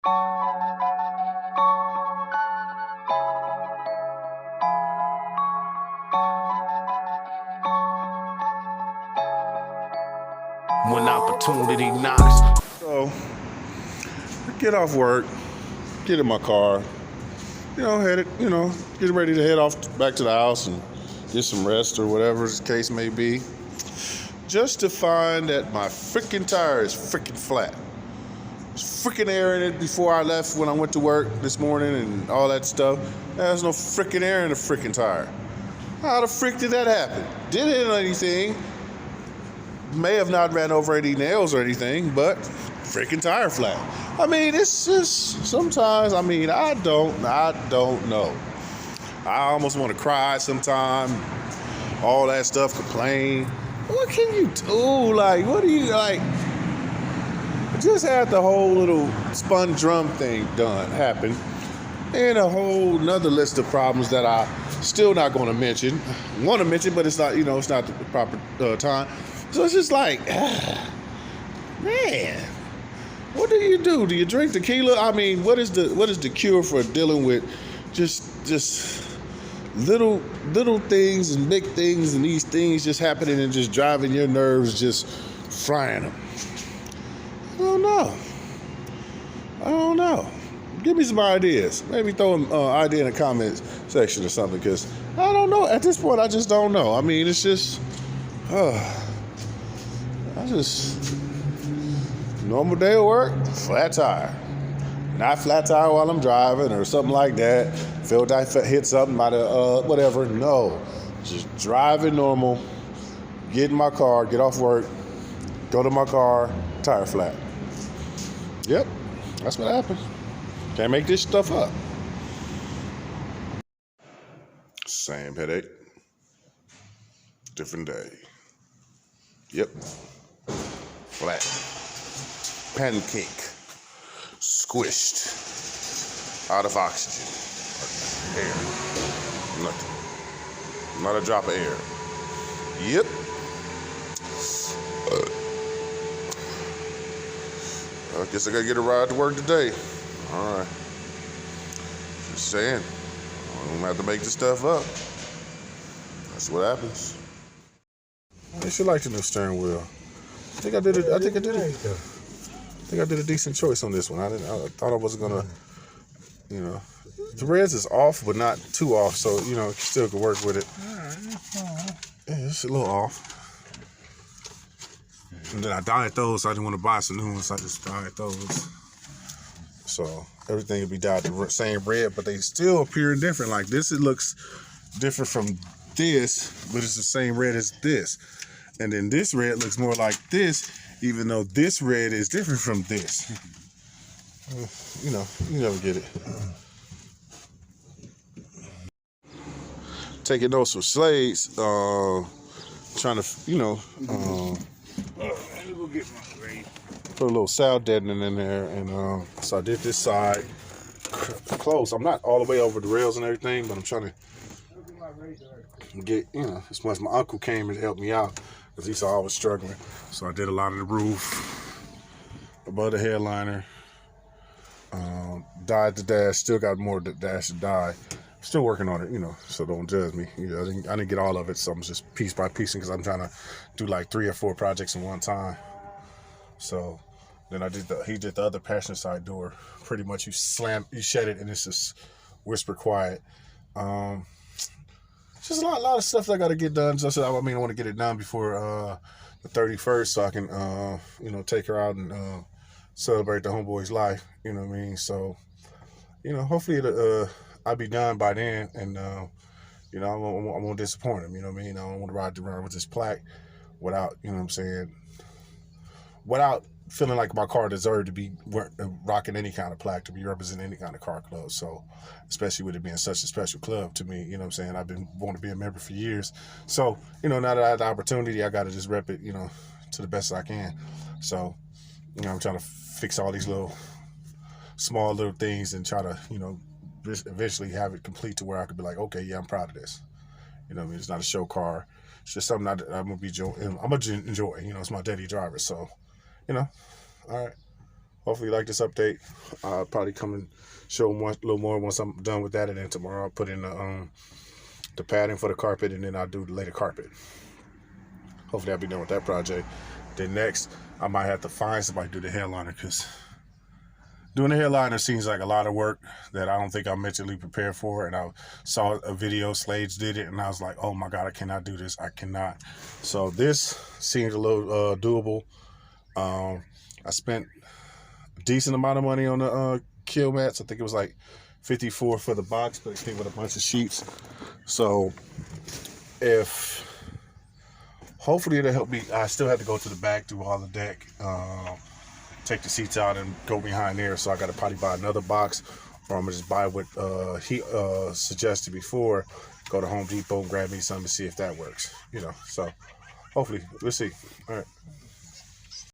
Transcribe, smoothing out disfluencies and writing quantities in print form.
When opportunity knocks. So, I get off work, get in my car, headed, get ready to head off back to the house and get some rest or whatever the case may be. Just to find that my freaking tire is freaking flat. There's freaking air in it before I left when I went to work this morning and all that stuff. There's no freaking air in the freaking tire. How the frick did that happen? Didn't hit anything. May have not ran over any nails or anything, but freaking tire flat. I mean, it's just sometimes, I don't know. I almost want to cry sometime. All that stuff, complain. What can you do? Like, what do you like? Just had the whole little spun drum thing happen. And a whole nother list of problems that I still not going to mention. Want to mention, but it's not, it's not the proper time. So it's just like, man, what do you do? Do you drink tequila? I mean, what is the cure for dealing with just little things and big things and these things just happening and just driving your nerves, just frying them? I don't know. Give me some ideas. Maybe throw an idea in the comments section or something, because I don't know. At this point, I just don't know. I mean, it's just, normal day at work, flat tire. Not flat tire while I'm driving or something like that. Feel like I hit something, might have, whatever. No, just driving normal. Get in my car, get off work, go to my car, tire flat. Yep, that's what happened. Can't make this stuff up. Same headache, different day. Yep. Flat. Pancake. Squished. Out of oxygen. Air. Nothing. Not a drop of air. Yep. I guess I gotta get a ride to work today. Alright. Just saying. I don't have to make this stuff up. That's what happens. I should like the new steering wheel. I think I did a decent choice on this one. I thought I wasn't gonna, the reds is off, but not too off, so still could work with it. Yeah, it's a little off. And then I dyed those. So I didn't want to buy some new ones. So I just dyed those. So everything would be dyed the same red, but they still appear different. Like this, it looks different from this, but it's the same red as this. And then this red looks more like this, even though this red is different from this. You never get it. Taking those from Slade's, trying to, put a little sound deadening in there. And so I did this side close. I'm not all the way over the rails and everything, but I'm trying to get, as much as my uncle came and helped me out, because he saw I was struggling. So I did a lot of the roof, above the headliner, dyed the dash, still got more of the dash to dye. Still working on it, so don't judge me. I didn't get all of it, so I'm just piece by piece, because I'm trying to do like 3 or 4 projects in one time. So then he did the other passenger side door. Pretty much you shut it, and it's just whisper quiet. Just a lot of stuff that I got to get done. So I want to get it done before the 31st, so I can, take her out and celebrate the homeboy's life. You know what I mean? So, hopefully I'll be done by then, and I won't disappoint him. You know what I mean? I don't want to ride around with this plaque without, without feeling like my car deserved to be rocking any kind of plaque, to be representing any kind of car club. So, especially with it being such a special club to me, I've been wanting to be a member for years. So, now that I have the opportunity, I got to just rep it, to the best I can. So, I'm trying to fix all these small little things and try to, eventually have it complete to where I could be like, okay, yeah, I'm proud of this. It's not a show car. It's just something I'm gonna enjoy. It's my daily driver. So, all right. hopefully you like this update. I'll probably come and show a little more once I'm done with that, and then tomorrow I'll put in the padding for the carpet, and then I'll do the later carpet. Hopefully I'll be done with that project. Then next, I might have to find somebody to do the headliner, because doing the headliner seems like a lot of work that I don't think I'm mentally prepared for. And I saw a video, Slades did it, and I was like, oh my God, I cannot do this. I cannot. So this seems a little doable. I spent a decent amount of money on the Kilmats. I think it was like $54 for the box, but it came with a bunch of sheets. So hopefully it'll help me. I still have to go to the back, do all the deck, take the seats out and go behind there. So I got to probably buy another box, or I'm gonna just buy what he suggested before. Go to Home Depot and grab me something to see if that works. So hopefully we'll see. All right.